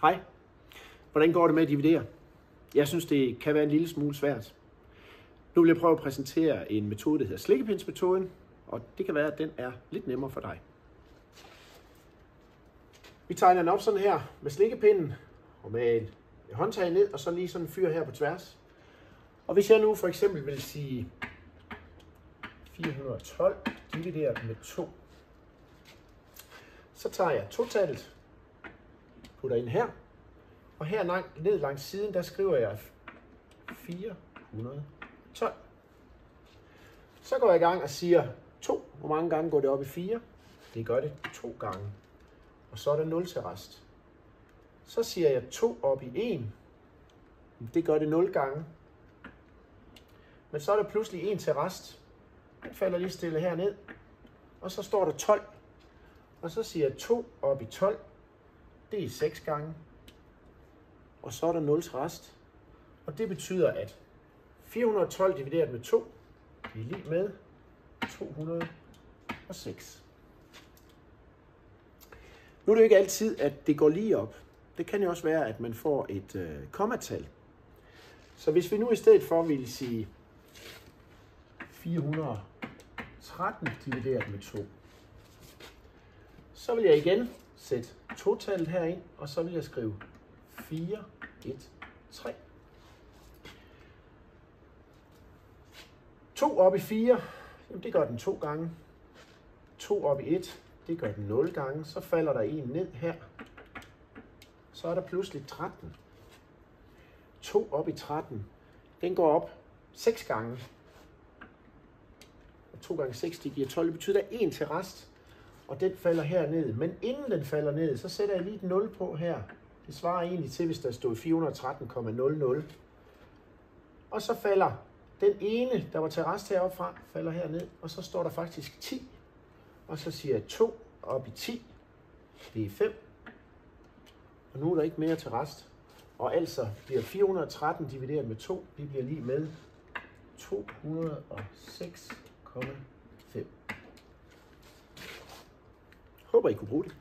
Hej. Hvordan går det med at dividere? Jeg synes, det kan være en lille smule svært. Nu vil jeg prøve at præsentere en metode, der hedder slikkepindsmetoden, og det kan være, at den er lidt nemmere for dig. Vi tegner den op sådan her med slikkepinden og med et håndtag ned, og så lige sådan en fyr her på tværs. Og hvis jeg nu for eksempel vil sige 412 divideret med 2, så tager jeg totallet, putter ind her, og her ned langs siden, der skriver jeg 412. Så går jeg i gang og siger 2. Hvor mange gange går det op i 4? Det gør det 2 gange. Og så er der 0 til rest. Så siger jeg 2 op i 1. Det gør det 0 gange. Men så er der pludselig 1 til rest. Den falder lige stille herned. Og så står der 12. Og så siger jeg 2 op i 12. Det er 6 gange. Og så er der 0 til rest. Og det betyder, at 412 divideret med 2, det er lige med 206. Nu er det jo ikke altid, at det går lige op. Det kan jo også være, at man får et kommatal. Så hvis vi nu i stedet for ville sige 413 divideret med 2, så vil jeg igen sætte totallet herind, og så vil jeg skrive 4, 1, 3. 2 op i 4, jamen det gør den 2 gange. 2 op i 1, det gør den 0 gange. Så falder der en ned her. Så er der pludselig 13. 2 op i 13, den går op 6 gange. Og 2 gange 6, det giver 12. Det betyder 1 til rest. Og den falder herned. Men inden den falder ned, så sætter jeg lige et 0 på her. Det svarer egentlig til, hvis der stod 413,00. Og så falder den ene, der var til rest heroppe fra, falder herned. Og så står der faktisk 10. Og så siger jeg 2 op i 10. Det er 5. Og nu er der ikke mere til rest. Og altså bliver 413 divideret med 2, det bliver lige med 206,5. Håber I kunne bruge det.